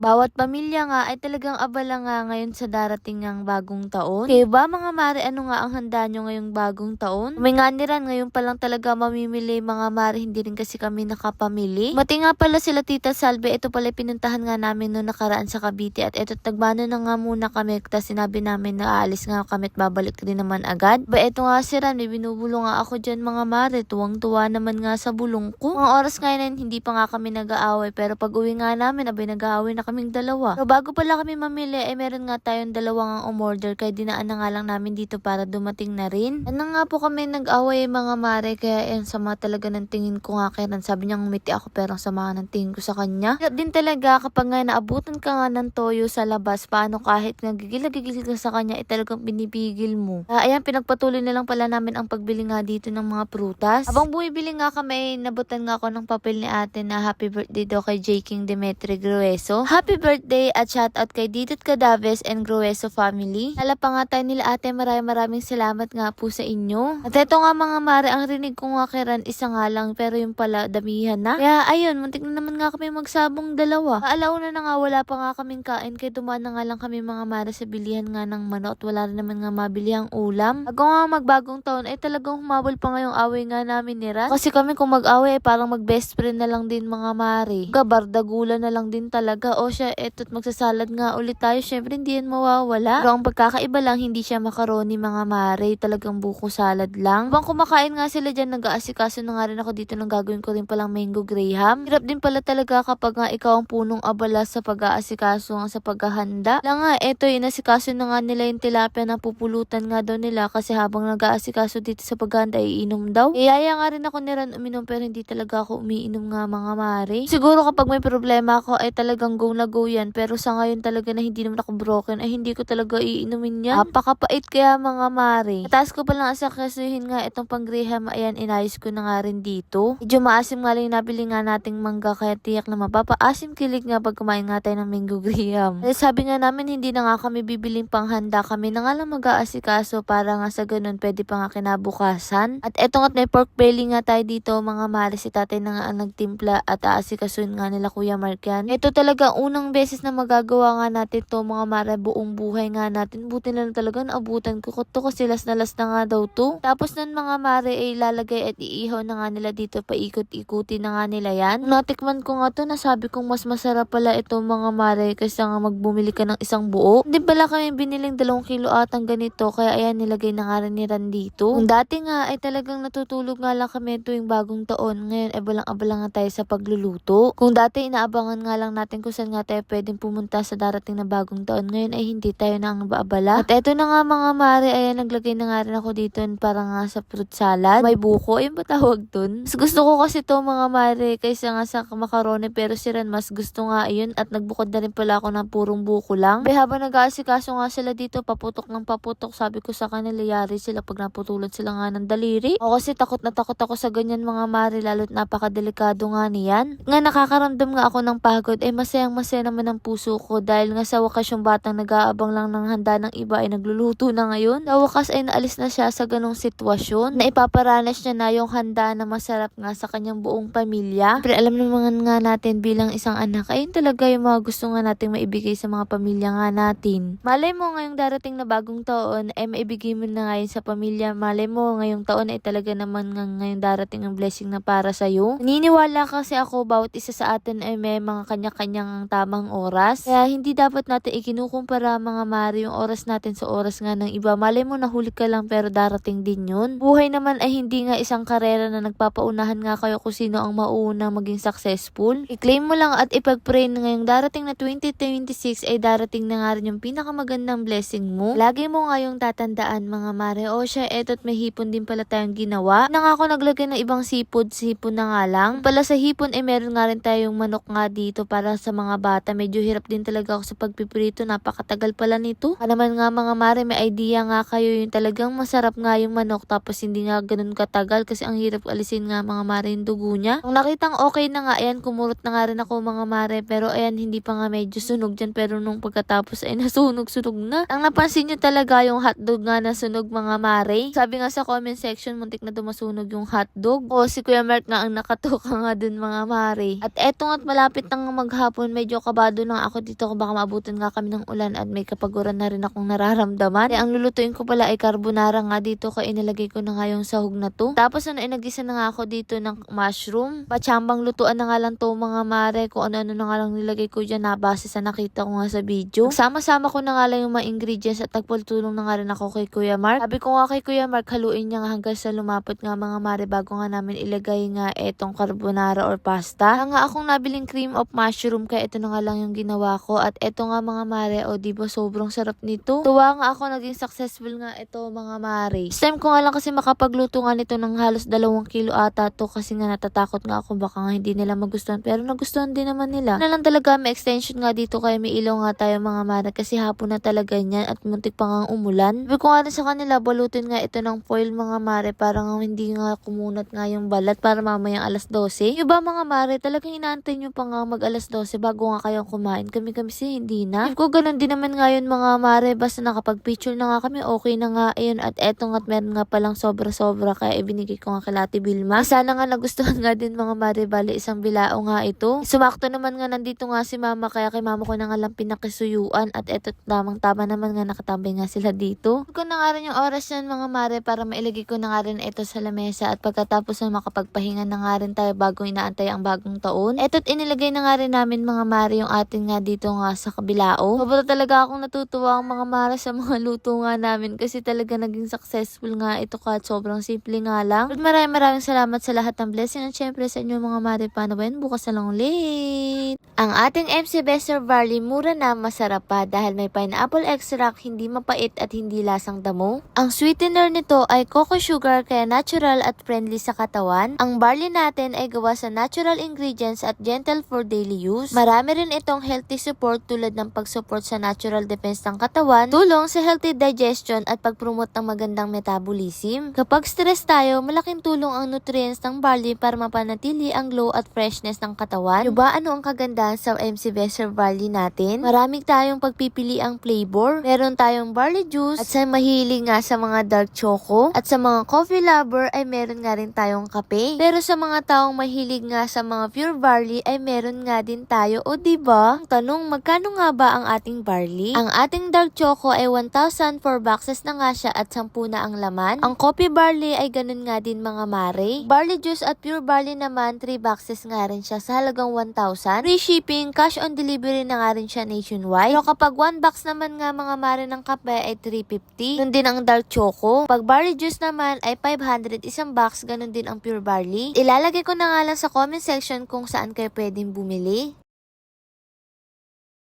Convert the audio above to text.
Bawat pamilya nga ay talagang abala nga ngayon sa darating ngang bagong taon. Kaya ba mga mare, ano nga ang handa nyo ngayong bagong taon? May nga niran, ngayon pa lang talaga mamimili mga mare, hindi rin kasi kami nakapamili. Mati nga pala sila Tita Salve, ito pala pinuntahan nga namin noong nakaraan sa Cavite at ito tagmano na nga muna kami, tapos sinabi namin na aalis nga kami at babalik rin naman agad. Ba ito nga si Ran, may binubulong nga ako dyan mga mare, tuwang-tuwa naman nga sa bulong ko. Mga oras ngayon hindi pa nga kami nag-aaway, pero pag uwi nga namin, abay nag-aaway na kaming dalawa. So, bago pala kami mamili, meron nga tayong dalawang umorder, kaya dinaan na nga lang namin dito para dumating na rin. Ano nga po kami nag-away mga mare, kaya yan sama talaga ng tingin ko nga kay Ran. Sabi niya ngumiti ako pero ang sama ng tingin ko sa kanya. Hirap din talaga kapag nga naabutan ka nga ng toyo sa labas, paano kahit nga gigil ka sa kanya, talagang pinipigil mo. Ayan, pinagpatuloy na lang pala namin ang pagbili nga dito ng mga prutas. Habang bumibili nga kami, nabutan nga ako ng papel ni ate na happy birthday daw kay J. King Demetri Grueso. Happy birthday at shoutout kay Didit Cadaves and Grueso family. Nala pa nga tayo nila ate, maraming salamat nga po sa inyo. At ito nga mga mare, ang rinig ko nga kay Ran, isa nga lang pero yung pala damihan na. Kaya ayun, muntik na naman nga kami magsabong dalawa. Alauna na nga, wala pa nga kaming kain kaya dumaan na nga lang kami mga mare sa bilihan nga ng manok at wala rin naman nga mabili ang ulam. Bago nga magbagong taon ay talagang humabol pa ngayong away nga namin ni Ran. Kasi kami kung mag-away ay parang mag-best friend na lang din mga mare. Bardagulan na lang din talaga. O siya, eto't magsasalad nga ulit tayo. Syempre hindi yan mawawala. Pero ang pagkakaiba lang, hindi siya macaroni mga mare. Talagang buko salad lang. Habang kumakain nga sila dyan, nag-aasikaso na nga rin ako dito ng gagawin ko rin palang mango graham. Hirap din pala talaga kapag nga ikaw ang punong abala sa pag-aasikaso nga sa paghahanda. Lang nga, eto inasikaso na nga nila yung tilapia na pupulutan nga daw nila kasi habang nag-aasikaso dito sa paghahanda, iinom daw. Iyaya nga rin ako ni Ran uminom pero hindi talaga ako umiinom nga mga mare. Siguro kapag may problema ako ay talagang go na go yan, pero sa ngayon talaga na hindi naman ako broken ay hindi ko talaga iinumin yan. Napakapait kaya mga mare. Tatas ko palang asakasuhin nga itong pang graham, ayan inayos ko na nga rin dito. Medyo maasim nga lang yung nabili nga nating mangga kaya tiyak na mapapaasim kilig nga pag kumain nga tayo ng mango graham. Sabi nga namin hindi na nga kami bibiling panghanda, kami na nga lang mag-aasikaso para nga sa ganun pwede pa nga kinabukasan. At eto nga't may pork belly nga tayo dito mga mare, si tatay na nga ang nagtimpla at aasikasuhin nga nila Kuya Mark yan. Ito talaga unang beses na magagawa nga natin to mga mare, buong buhay nga natin. Buti na lang talaga naabutan ko to kasi las na nga daw to. Tapos nun mga mare ay lalagay at iihaw na nga nila dito, paikot-ikuti na nga nila yan. Natikman ko nga to, nasabi kong mas masarap pala ito mga mare kasi nga magbumili ka ng isang buo. Hindi pala kami biniling 2 kilo atang ganito kaya ayan nilagay na nga rin ni Ran dito. Kung dati nga ay talagang natutulog nga lang kami tuwing bagong taon, ngayon ay balang-abala nga tayo sa pagluluto. Kung dati inaabangan nga lang natin kung saan nga tayo pwedeng pumunta sa darating na bagong taon, ngayon ay hindi tayo na ang baabala. At eto na nga mga mare, ayan naglagay na nga rin ako dito para nga sa fruit salad. May buko, ayun ba tawag dun? Mas gusto ko kasi to mga mare kaysa nga sa macaroni, pero si Ran mas gusto nga ayun at nagbukod na rin pala ako ng purong buko lang. Pero habang nag-aasikaso nga sila dito, paputok ng paputok, sabi ko sa kanila yari sila pag naputulan sila nga ng daliri. O kasi takot na takot ako sa ganyan mga mare, lalo't napakadelikado nga niyan. Nga nakakaramdam nga ako ng pagod, masayang masaya naman ang puso ko dahil nga sa wakas yung batang nag-aabang lang ng handa ng iba ay nagluluto na ngayon. Sa wakas ay naalis na siya sa ganong sitwasyon na ipaparanas niya na yung handa na masarap nga sa kanyang buong pamilya. Pero alam naman nga natin bilang isang anak, ayun talaga yung mga gusto nga nating maibigay sa mga pamilya nga natin. Malay mo ngayong darating na bagong taon ay maibigay mo na ngayon sa pamilya. Malay mo ngayong taon ay talaga naman nga ngayong darating ang blessing na para sa'yo. Naniniwala kasi ako bawat isa sa atin ay may mga kanya-kanyang tamang oras. Kaya hindi dapat natin ikinukumpara mga mare yung oras natin sa oras nga ng iba. Malay mo nahuli ka lang pero darating din yun. Buhay naman ay hindi nga isang karera na nagpapaunahan nga kayo kung sino ang mauuna maging successful. I-claim mo lang at ipag-pray na ngayong darating na 2026 ay darating na nga rin yung pinakamagandang blessing mo. Lagi mo nga yung tatandaan mga mare, o siya eto't may hipon din pala tayong ginawa. Na nga ako naglagay ng ibang sipon na nga lang. Pala sa hipon ay meron nga rin tayong manok nga dito para sa mga bata. Medyo hirap din talaga ako sa pagpiprito, napakatagal pala nito. Naman nga mga mare, may idea nga kayo yung talagang masarap nga yung manok tapos hindi nga ganun katagal kasi ang hirap alisin nga mga mare yung dugo niya. Kung nakitang okay na nga, ayan kumurot na nga rin ako mga mare, pero ayan hindi pa nga medyo sunog dyan, pero nung pagkatapos ay nasunog-sunog na. Ang napansin nyo talaga yung hotdog nga na sunog mga mare. Sabi nga sa comment section, muntik na dumasunog yung hotdog. O si Kuya Mark nga ang nakatuka nga dun mga mare. At eto nga't malapit nang maghapon, medyo medyo kabado na ako dito kung baka maabutan nga kami ng ulan at may kapaguran na rin akong nararamdaman. Ang lulutuin ko pala ay carbonara nga dito kaya inilagay ko na nga yung sahog na to. Tapos inagisa na nga ako dito ng mushroom. Patsambang lutuan na nga lang to mga mare, kung ano-ano na nga lang nilagay ko dyan na base sa nakita ko nga sa video. Sama-sama ko na nga lang yung mga ingredients at nagpultulong na nga rin ako kay Kuya Mark. Sabi ko nga kay Kuya Mark, haluin niya nga hanggang sa lumapot nga mga mare bago nga namin ilagay nga etong carbonara or pasta. Nga akong nabiling cream of mushroom kaya ito na nga lang yung ginawa ko at eto nga mga mare, o diba sobrang sarap nito. Tuwa nga ako, naging successful nga ito mga mare. This time ko nga lang kasi makapagluto nga nito ng halos 2 kilo ata to kasi nga natatakot nga ako baka nga hindi nila magustuhan, pero nagustuhan din naman nila. Na lang talaga may extension nga dito kaya may ilaw nga tayo mga mare kasi hapon na talaga niyan at muntik pa nga umulan. Sabi ko nga rin sa kanila, balutin nga ito ng foil mga mare para nga hindi nga kumunat nga yung balat para mamayang alas 12. Yung ba mga mare, talagang inaantay nyo pa nga mag alas 12 bago nga kayong kumain. Kami si hindi na. Sabi ko ganun din naman nga yun mga mare, basta nakapag-picture na nga kami, okay na nga. Ayun, at eto nga't meron nga palang sobra-sobra kaya ibinigay ko nga kay Ate Vilma. Sana nga nagustuhan nga din mga mare, bali isang bilao nga ito. Sumakto naman nga nandito nga si mama kaya kay mama ko na nga lang pinakisuyuan at eto tamang-tama naman nga nakatambay nga sila dito. Ko na nga rin yung oras yan mga mare para mailagay ko na nga rin ito sa lamesa at pagkatapos na makapagpahinga na nga rin tayo bago inaantay ang bagong taon. Eto't inilagay na nga rin namin mga mare yung atin nga dito nga sa kabilao. Sobrang talaga akong natutuwa ang mga mare sa mga luto nga namin kasi talaga naging successful nga ito kahit sobrang simple nga lang. At maraming salamat sa lahat ng blessing at syempre sa inyo mga mare. Paano ba yun? Bukas na lang ulit. Ang ating MC Bester Barley mura na masarap pa dahil may pineapple extract, hindi mapait at hindi lasang damo. Ang sweetener nito ay cocoa sugar kaya natural at friendly sa katawan. Ang barley natin ay gawa sa natural ingredients at gentle for daily use. Marami rin itong healthy support tulad ng pag-support sa natural defense ng katawan, tulong sa healthy digestion at pag-promote ng magandang metabolism. Kapag stress tayo, malaking tulong ang nutrients ng barley para mapanatili ang glow at freshness ng katawan. Diba ano ang kagandahan sa MC Bester Barley natin? Maraming tayong pagpipili ang flavor. Meron tayong barley juice at sa mahilig nga sa mga dark choco at sa mga coffee lover ay meron nga rin tayong kape. Pero sa mga taong mahilig nga sa mga pure barley ay meron nga din tayo, o diba? Ang tanong, magkano nga ba ang ating barley? Ang ating dark choco ay 1,000, 4 boxes na nga siya at 10 na ang laman. Ang coffee barley ay ganun nga din mga mare. Barley juice at pure barley naman 3 boxes nga rin siya sa halagang 1,000. Free shipping, cash on delivery na nga rin siya nationwide. Pero kapag 1 box naman nga mga mare ng kape ay 350. Nun din ang dark choco. Pag barley juice naman ay 500 isang box, ganun din ang pure barley. Ilalagay ko na nga lang sa comment section kung saan kayo pwedeng bumili.